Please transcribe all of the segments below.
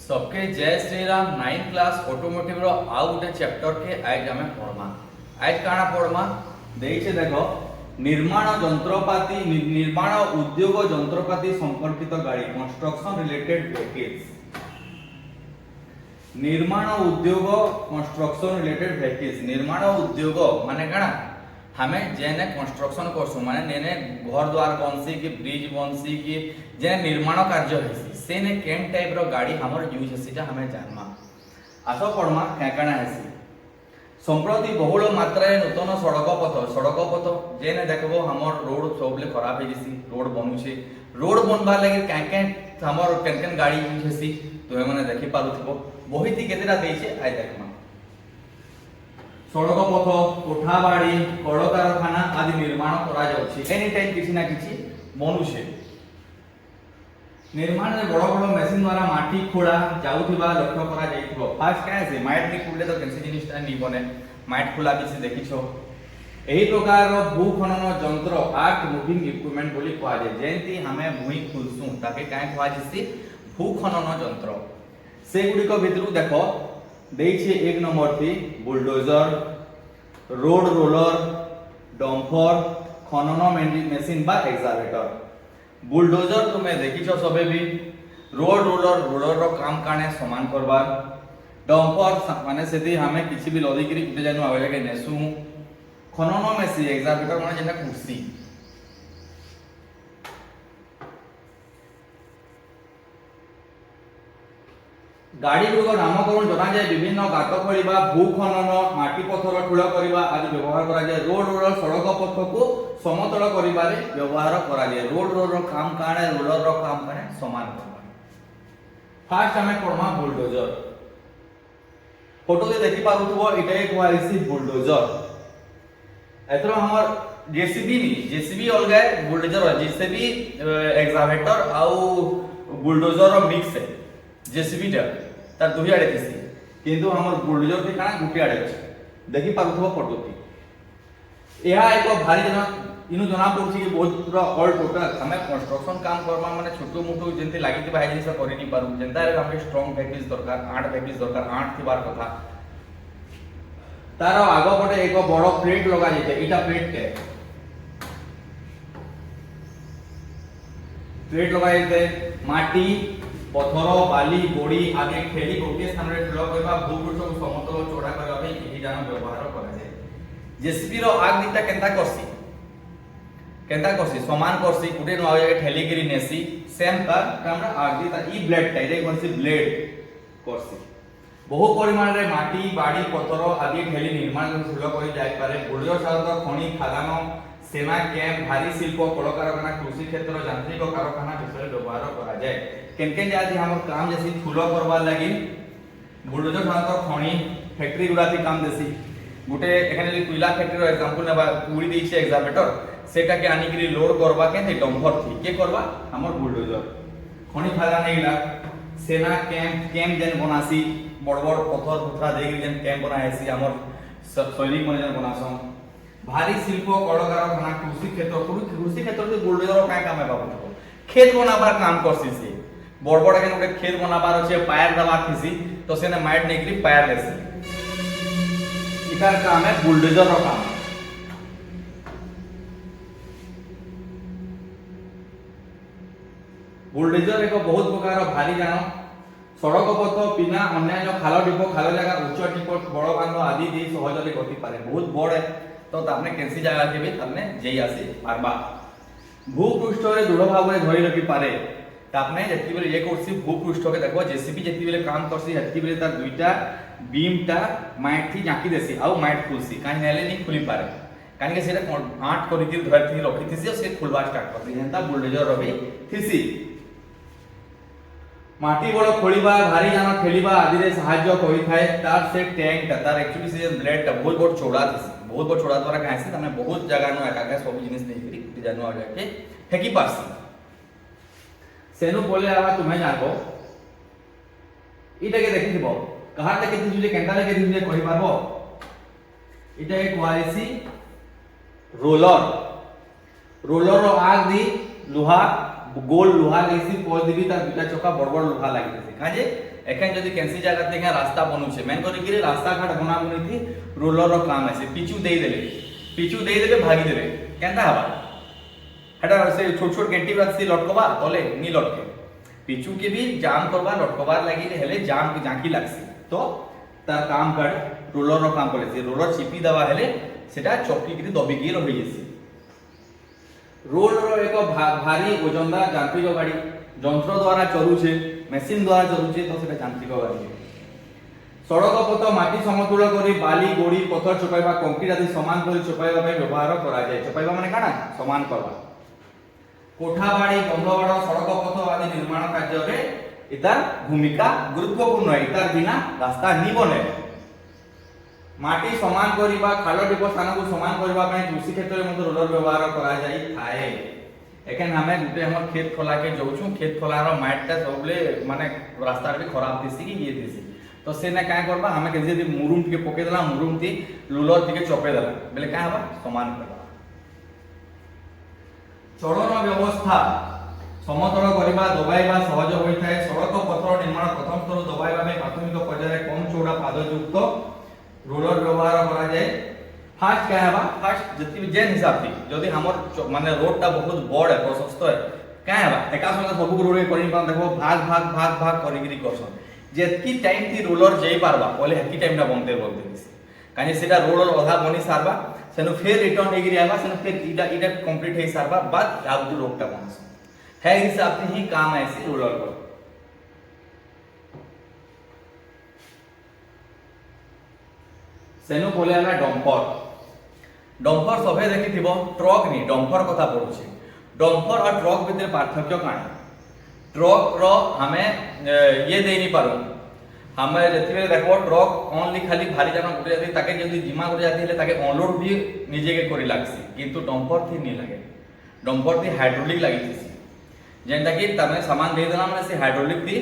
सबके जय Shri Ram 9th class automotive रो आउ गोटे चैप्टर के आज आमे पढमा। आज काना पढमा देइछे देखो निर्माण जंत्रपाती निर्माण उद्योग जंत्रपाती संपर्कित गाड़ी कंस्ट्रक्शन रिलेटेड व्हीकल्स। निर्माण उद्योग कंस्ट्रक्शन रिलेटेड व्हीकल्स। निर्माण उद्योग माने काना हमें जेने कंस्ट्रक्शन करसु माने नेने घर द्वार बनसी कि ब्रिज बनसी कि जेने निर्माण कार्य हेसी सेने केन टाइप रो गाड़ी हमर यूज हेसीटा हमें जानमा। आसो पड़मा काना हेसी संप्रति बहुल मात्रा नूतन सड़क पथ जेने देखबो हमर रोड सबले खराब हे जसी रोड बनुछे रोड बनबा लागि काके हमर केन गाड़ी यूज हेसी तो माने देखि पारुथबो बहिति केतेरा देइछे आइ देखमा। सड़क पथ कोठा बाड़ी कल कारखाना आदि निर्माण करा जाउछि एनी टाइम किछि ना किछि बनुछे। निर्माण रे बड़ बड़ मशीन द्वारा माटी खोड़ा जाउथिबा लक्ष्य करा जाइथिबो। फास्ट काय से माइट नि खुले तो केनसे जिनिसटा नि बने माइट खुला किछि देखिछो। एही प्रकार रो भू खनन जंत्र आर्ट मूविंग इक्विपमेंट बोली कहवा जाय जेंति हमें भूई खुलसु ताके काय कहवा जसी भू खनन जंत्र। से गुडी को भितरु देखो देइछे एक नंबर थी बुलडोजर रोड रोलर डंपर खनन मेसिन बा एक्सकावेटर। बुलडोजर तुमे देखिछो सबे भी रोड रोलर रो काम काने समान करबार डंपर माने सेदी हमें किछि भी लदी करी कुटे जानु आवे के नेसु खनन मेसिन एक्सकावेटर माने जेना कुर्सी। गाड़ी गुड़िक नामकरण जना जाए विभिन्न गात खोलिबा भू खनन माटी पत्थर ठूल करबा आदि व्यवहार करा जाए। रोड रोलर सड़क पथ को समतल करिबारे व्यवहार करा जाए। रोड रोलर काम काने रोलर रो काम काने समान करबा। फास्ट हमें परमा बुलडोजर फोटो दे देखि पारुथबो इटा एक वाइसी बुलडोजर एतरो हमर जेसीबी नी जेसीबी अलगा बुलडोजर जेसीबी एक्सकावेटर आउ बुलडोजर रो मिक्स है। जेसीबी टा तार दुही आड़े थिसी किंतु हमर बुलडोजर के काना गुटी आड़े अछि देखि पारुथबो फोटो थी। एहा एको भारी जना इनु जना पड़छि कि बहुत पूरा ऑल टोटल हमें कंस्ट्रक्शन काम करबा माने छोटो मोटो जेंति लागि भाई जिनस करि नि पारु जेंता रे हमें स्ट्रांग पैकेज दरकार 8 पैकेज दरकार 8 थिबार कथा तार आगो पटे एको बड़ो प्लेट लगा जेते इटा प्लेट के प्लेट लगा जेते माटी पत्थर बाली गोड़ी आदि खेली गोटे स्थान रे ठुलो करबा भूपृष्ठ को समतल चौड़ा करबा पे एही जान व्यवहार करा जाय। जेसीबी रो आग दिता केंता करसी समान करसी गुटे न आगे ठेली गिरी नेसी सेम का हमरा आग दिता ई ब्लेड टाइरे कोनसी ब्लेड करसी बहु परिमाण रे माटी बाड़ी पत्थर आदि ठेली निर्माण ठुलो करि जाय पारे। बुलडोजर साधारण खनि खादान सेना कैंप भारी शिल्प कल कारखाना कृषि क्षेत्र यांत्रिक कारखाना विषय व्यवहार करा जाय। केन जाति हमर काम जैसी ठुलो करबा लागि बुलडोजर साधारण खनि फैक्ट्री गुडाती काम देसी गुटे एखाने कोयला फैक्ट्री रो एग्जांपल नेबा पूरी देइछे एक्सकावेटर सेटा के आनी करी लोड करबा के डंपर थी के करबा हमर बुलडोजर खनि खादान नेला सेना कैंप जेन बनासी बड़ बड़ पत्थर पुथरा देइ जेन कैंप बनाएसी हमर सैनिक मन जेन बनासन भारी शिल्प कल कारखाना कृषि क्षेत्र से बुलडोजर काय काम है बाबू खेत बनाबार काम करसी से बड़ बड़ के गोटे खेत बनाबार अछि पायर दबार थिसी तो सेने माइट नेकरी पायर लेसी इकार काम है बुलडोजर रो काम। बुलडोजर एक बहुत प्रकार भारी जान सड़क पथ पिना अन्य खाल डिपो खाल जगह उच्च डिपो बड़ बांध आदि दे सहजले गति पारे बहुत बड़ है तो तापने केनसी जगह के भी तापने जेई आसी पारबा। भूपृष्ठ रे दृढ़ भाव रे धरि रखि पारे तापने जति बेले ये करसी भूपृष्ठ के देखो जेसीबी जति बेले काम करसी हति बेले तार दुईटा बीमटा माइट थी जाकी देसी आउ माइट खुलसी काहे नेले नि खुली पारे काहे के सेटा 8 करिति धरती रखि थिसी से खुलबा स्टार्ट करती जेंता बुलडोजर रबी थिसी। माटी बड़ खोलिबा भारी जान ठेलिबा आदि रे सहाय्य करि थाए तार से टैंक तार एक्चुअली से ब्लेड टा बहुत बहुत चौड़ा थिसी बहुत बहुत चौड़ा द्वारा काहे तमे बहुत जगह नो एका सब जिनिस नै करी कुटी जानो आ जाके फेकी पारसी सेनु बोले आवा तुमे जानो इटा के देखिबो कहां तक दिजुले केंटा लगे दिजुले कहि पारबो इटा एक वाइसी रोलर रो आग दी लोहा गोल लोहा लेसी पॉज देबी ता दुटा चक्का बड़ बड़ लोहा लागि देसी काजे एखन जदि कैंसी जगह ते रास्ता बनुछे मेन करी कि रास्ता घाट बना बनी थी रोलर रो काम आसे पिचू दे देबे भागी देबे केनता हबा हटा से छोट छोट गेंटी बात से लटकबा तले नी लटके पिचू के भी जाम करबा लटकबार लागि हेले जाम के जाकी लागसी तो तार काम कर रोलर रो काम करे रोलर चिपी दवा हेले सेटा चौकी की दबिकी रही जेसी रोलर एक भारी वजनदार यांत्रिक गाड़ी যন্ত্র দ্বারা চলুছে মেশিন দ্বারা চলুছে তো সেটা যান্ত্রিক গাড়ি সড়ক পথ মাটি সমতুল করে বালি গড়ি পথর চপাইবা কংক্রিট আদি সমান করে চপাইবা ପାଇଁ ব্যবহার করা যায় চপাইবা মানে কানা সমান করবা কোঠা বাড়ি বন্ধবাড় সড়ক পথ আদি নির্মাণ কার্যরে এটার ভূমিকা গুরুত্বপূর্ণ এটার বিনা রাস্তা নি বনে মাটি সমান করিবা খাল টিপ স্থানকু সমান করিবা ପାଇଁ কৃষি ক্ষেত্রে মধ্যে রোলর ব্যবহার করা যায় থায়ে एखन हमें गुटे हमर खेत खोला के जाउछु खेत खोलार माटटा सबले माने रास्ता भी खराब दिसी कि ये दिसी तो से ना काय करबा हमें के जदी मुरुम के पके देला मुरुम ती लुलर टिके चपे देला बेले का हबा समान करबा चलन व्यवस्था समतल करिबा दबाइबा सहज होई थाए सड़क पथर निर्माण प्रथम स्तर दबाइबा में प्राथमिक पर्याय कम चौड़ा पादयुक्त रोलर व्यवहार करा जाय फास्ट क्या है फास्ट जति जेन हिसाब थी जदी हमर माने रोड ता बहुत बड़ है प्रशस्त है क्या है एका संगे सब रोड करी पान देखो भाग करी गिरी करसन जेतकी टाइम थी रोलर जई पारबा बोले हेकी टाइम ना बनते बोलते कानी सेटा रोलर आधा बनी सारबा सेनु फिर रिटर्न हे गिरी आबा सेनु फिर इटा कंप्लीट हे सारबा बाद आगु रोड ता बनस है हिसाब से ही काम ऐसे रोलर को सेनु बोले आला डंपर सभे देखि थिबो ट्रक नी डंपर कथा पडुछि डंपर और ट्रक भितर पार्थक्य काण ट्रक रो हमें ये देई नी पारो हमें जतिबे देखो ट्रक ओनली खाली भारी जान गुटे जदी ताके जदी जिमा गुटे जाती हेले ताके अनलोड भी निजे के करी लागसी किंतु डंपर थी नी लागे डंपर थी हाइड्रोलिक लागि थिसी जेंटा कि तमे सामान दे देला माने से हाइड्रोलिक थी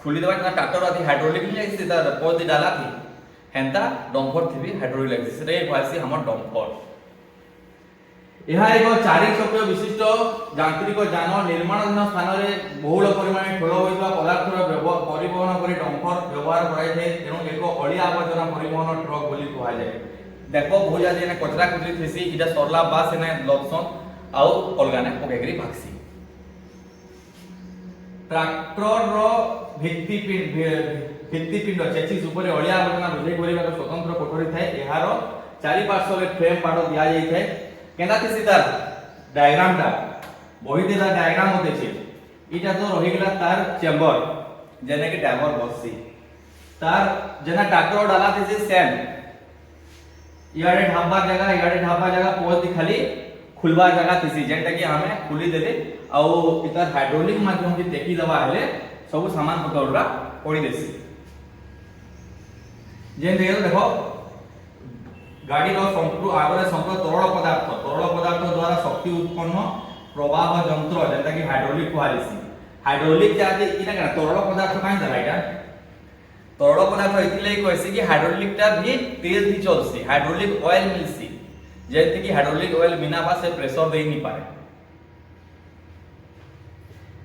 खुली देबा ना ट्रैक्टर आदि हाइड्रोलिक नी लागि से पोदी डाला थी हेंता डंपर थी भी हाइड्रोलिक लागि से रे भासी हमर डंपर यह एक 4 चक्र विशिष्ट यांत्रिक जान निर्माणाधीन स्थान रे बहुल परिमाण ठोल होइबा पदार्थर परिवहन करे डंपर व्यवहार कराय छै तेनु एक अलिया आवर्जना परिवहन ट्रक बोली कहै जाय देखो बहुत जादे ने कचरा कुचरी थेसी इटा सरला बास ने लॉक्सन आउ अलगाने पकेगरी भागसी ट्रैक्टर रो भित्तिपिंड चेसिस ऊपर अलिया आवर्जना बुझे करिबा स्वतंत्र कोठरी थाए एहार चारि पार्श्व रे फ्रेम पाडो दिया जाय थाए केना थिसी तार डायग्राम ता बही देला डायग्राम होते छे इटा तो रहि गेला तार चेंबर जेने के ड्राइवर बससी तार जेना ट्रैक्टर डाला थिसी सेम इयाडे ढाबा जगह पोज दी खाली खुलबा जगह थिसी जेंटा कि हमें खुली देले आ इतार हाइड्रोलिक माध्यम के टेकी दबा हेले सब सामान पकड़ला पड़ी देसी जेन देखो गाड़ी रो संपूर्ण आगरे संपूर्ण तरल पदार्थ द्वारा शक्ति उत्पन्न प्रवाह यंत्र जेंटा कि हाइड्रोलिक कहलिसी हाइड्रोलिक जाते इना का तरल पदार्थ काई दला इटा तरल पदार्थ इतिले कहसी कि हाइड्रोलिक ता भी तेज ही चलसी हाइड्रोलिक ऑयल मिलसी जेंति कि हाइड्रोलिक ऑयल बिना बा से प्रेशर देई नी पारे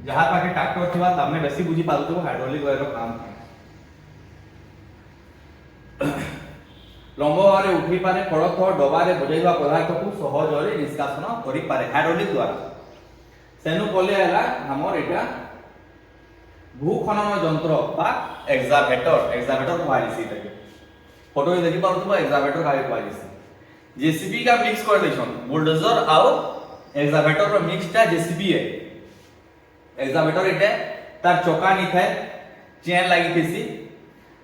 जहां पाके ट्रैक्टर थिबा तमने बेसी बुझी पालतो हाइड्रोलिक ऑयल रो काम लंबा बारे उठी पारे फड़क डबारे बजाइबा पदार्थ को सहज रे निष्कासन करि पारे हाइड्रोलिक द्वारा सेनु कोले हला हमर एटा भू खनन यंत्र बा एक्सकावेटर कहलिसी तके फोटो देखि पाउतबा एक्सकावेटर काहे कहलिसी जेसीबी का मिक्स कर देछन बुलडोजर आउ एक्सकावेटर रो मिक्सटा जेसीबी है एक्सकावेटर एटा तार चोका नी थाए चेन लागि थिसी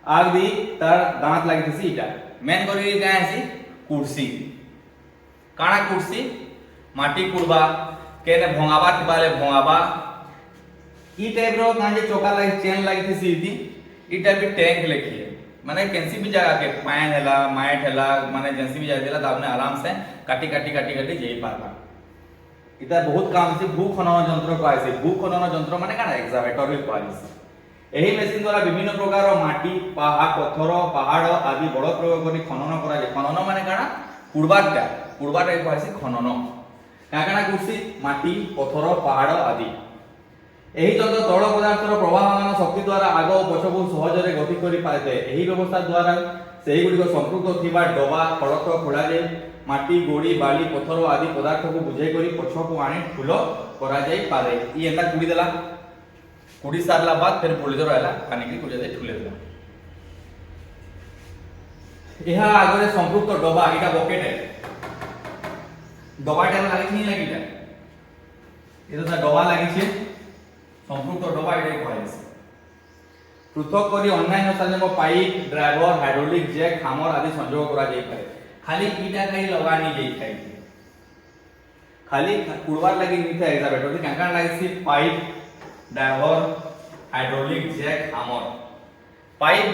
आग दी तार दांत लागि थिसी इटा मेन करी क्या है कुर्सी काना कुर्सी माटी कुड़बा केने भोंगाबा तिबाले भोंगाबा ई टाइप रो कांजे चोका लाइक चेन लाइक थी सीधी ई टाइप टैंक लेखी है माने कैंसी भी जगह के पायन हैला माइट हैला माने जैसी भी जगह देला आपने आराम से काटी जेई पारबा इता बहुत काम से भू खनन यंत्र कहै भू खनन यंत्र माने काना एक्सकावेटर भी कहै एही मशीन द्वारा विभिन्न प्रकार माटी पत्थर पहाड़ आदि बड़ प्रयोग करी खनन करा जाय खनन माने काना कुड़बाटा कहै खनन का काना कुर्सी माटी पत्थर पहाड़ आदि ଏହି ଯନ୍ତ୍ର ତୈଳ ପଦାର୍ଥର ପ୍ରବାହମାନ ଶକ୍ତି ଦ୍ୱାରା ଆଗ ଓ ପଛକୁ ସହଜରେ ଗତି କରିପାରିଥାଏ। ଏହି ବ୍ୟବସ୍ଥା ଦ୍ୱାରା ସେହିଗୁଡ଼ିକ ସମ୍ପୃକ୍ତ ଥିବା ଡବା ଫଳକ ଖୋଳାଯାଇ ମାଟି ଗୋଡ଼ି ବାଲି ପଥର ଆଦି ପଦାର୍ଥକୁ ବୁଝାଇ କରି ପଛକୁ ଆଣି ଠୁଲ କରାଯାଇପାରେ। ଇ ଏନ୍ତା କୁଡ଼ି ଦେଲା, କୁଡ଼ି ସାରିଲା ବାଦ ଫେର ପୋଲିସ ରହିଲା ଆଣିକି କୁଡ଼ି ଦେଇ ଠୁଲେ ଦେଲା। ଏହା ଆଗରେ ସମ୍ପୃକ୍ତ ଡବା ଏଇଟା ବକେଟ ଡବାଟା ଲାଗିଛି ନି ଲାଗିଟା এটা ডবা লাগিছে সম্পৃক্ত ডবা এটাই কুହାଯାଇଛି। পৃথক করে অন্যান্য সাজেম পাইপ ড্রাইভর হাইড্রোলিক জ্যাক হামর আদি সংযোগ করা যাই পারে। খালি ইটা খাই লগানি যাই খাই খালি কুড়বার লাগি নিতে এক্সাভেটর দি কাঁকান লাগিছি পাইপ ড্রাইভর হাইড্রোলিক জ্যাক হামর পাইপ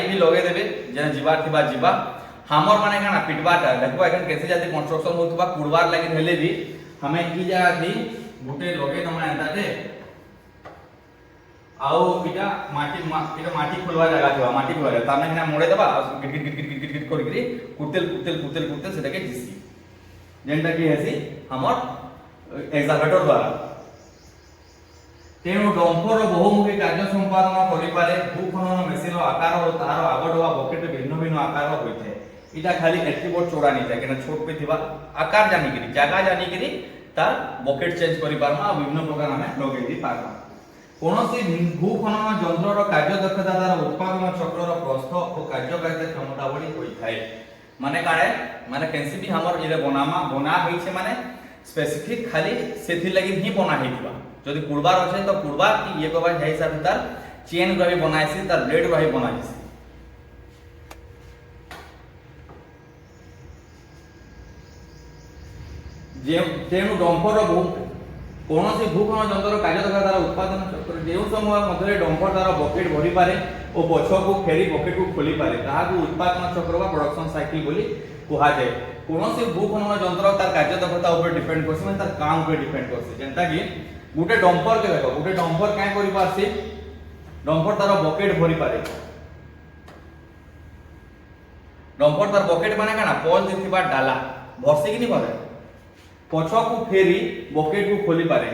भी लगे देबे जेना जीवार थिबा जीवा हामर माने काना पिटबाटा देखो एखन कैसे जाति कंस्ट्रक्शन होतबा कुड़बार लागि हेले भी हमें ई जगह थी गुटे लगे तमा एंताटे आउ इटा माटी खोलवा जगह थिबा माटी खोलवा तामे हिना मोड़े दबा गिट गिट गिट गिट गिट गिट करिकरी कुतेल सेटा के जिसी जेंटा की हेसी हमर एक्सकावेटर द्वारा तेणु डंपर बहुमुखी कार्य संपादन करिपारे भूखनन मेसिन आकार और तार आगडवा बकेट भिन्न भिन्न आकार होइथे। इटा खाली एटकी बोर्ड चौड़ा नहीं जाए केना छोट पे थिबा आकार जानी करी जगह जानी करी तार बकेट चेंज करि पारमा विभिन्न प्रकार हमें लगे दी पारमा। कोनोसी भूखनन यंत्रर कार्य दक्षता द्वारा उत्पादन चक्रर प्रस्थ और कार्यकारिता क्षमता बढी होई थाए। माने काळे माने केनसी भी हमर इरे बना होई छे माने स्पेसिफिक खाली सेथि लागि ही बना हेतिबा जदि कुड़बार अछि तो कुड़बार की ये कबा है हिसाब तार चेन रही बनाइसी तार ब्लेड रही बनाइसी। जे तेनु डंपर कोनोसी भूखनन यंत्र कार्य दक्षता द्वारा उत्पादन चक्र जेउ समय मध्यरे डंपर द्वारा बकेट भरि पारे और पछको फेरी बकेट को खोली पारे ताहाकु उत्पादन चक्र बा प्रोडक्शन साइकिल बोली कुहा जाय। कोनोसी भूखनन यंत्र तार कार्य दक्षता ऊपर डिपेंड करसी माने तार काम ऊपर डिपेंड करसी। जेंता कि गुटे डंपर के देखो गुटे डंपर काय करि पारसी डंपर तार बकेट भरि पारे डंपर तार बकेट माने काना पोल दिथिबा डाला भरसी कि नि भरे पछको फेरी बकेट को खोली पारे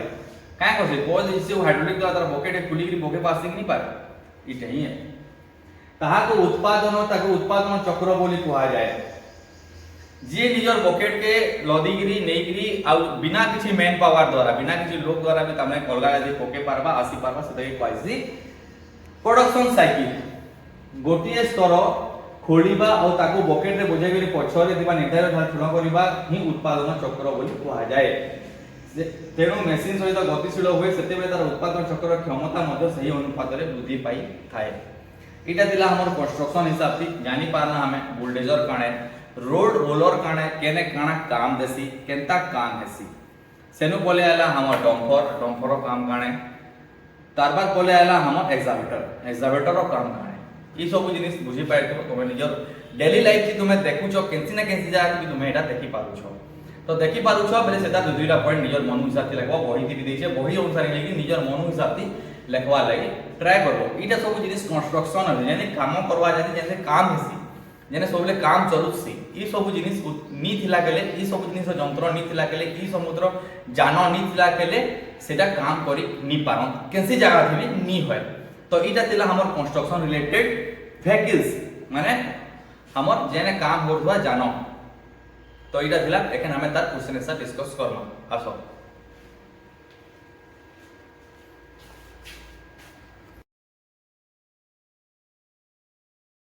काय करसी पोल दिसी हाइड्रोलिक द्वारा तार बकेट खुली कि बके पासिंग नि पारे इटे ही है ताहाको उत्पादन चक्र बोली कुहा जाय। जे निजर बकेट के लदीगिरी नेगिरी आ बिना किछि मैन पावर द्वारा बिना किछि लोक द्वारा भी तमे अलगा जदी पोके पारबा आसी पारबा सेतै पाइसी प्रोडक्शन साइकिल गोटिए स्तर खोलिबा और ताको बकेट रे बोझाइबे पछरे दिबा निर्धारित भाग पूर्ण करिबा ही उत्पादन चक्र बोली कुहा जाय। तेणु मेसिन सहित गतिशील हुए सेते बेले तार उत्पादन चक्र क्षमता मध्ये सही अनुपात रे वृद्धि पाई थाए। इटा दिला हमर कंस्ट्रक्शन हिसाब थी जानि पारना हमें bulldozer Kane road roller Kane केने काना काम देसी केनता काम हेसी सेनु बोले आला हमर डंपर काम काणे तार बाद बोले आला हमर एक्सकावेटर काम काणे ई सब जिनिस बुझी पाइ तो तुमे निजर डेली लाइफ की तुमे देखुछो केनसी ना केनसी जाय कि तुमे एटा देखि पारुछो तो देखि पारुछो बेले सेता दुईटा पॉइंट निजर मन हिसाब से लगवा बही थी देछे बही अनुसार लेकिन निजर मन हिसाब से लेखवा लागि ट्राई करबो। इटा सब जिनिस कंस्ट्रक्शन है यानी काम करवा जाती जैसे काम हेसी जेने सबले काम चलुसी ई सब जिनिस नी थिला गेले ई सब जिनिस यंत्र नी थिला गेले ई समुद्र जान नी थिला गेले सेटा काम करी नी पारन केनसी जगह थी नी होय। तो इटा तिला हमर कंस्ट्रक्शन रिलेटेड व्हीकल्स माने हमर जेने काम होतबा जानो तो इटा थिला एखन हमें तार क्वेश्चन से डिस्कस करना आसो।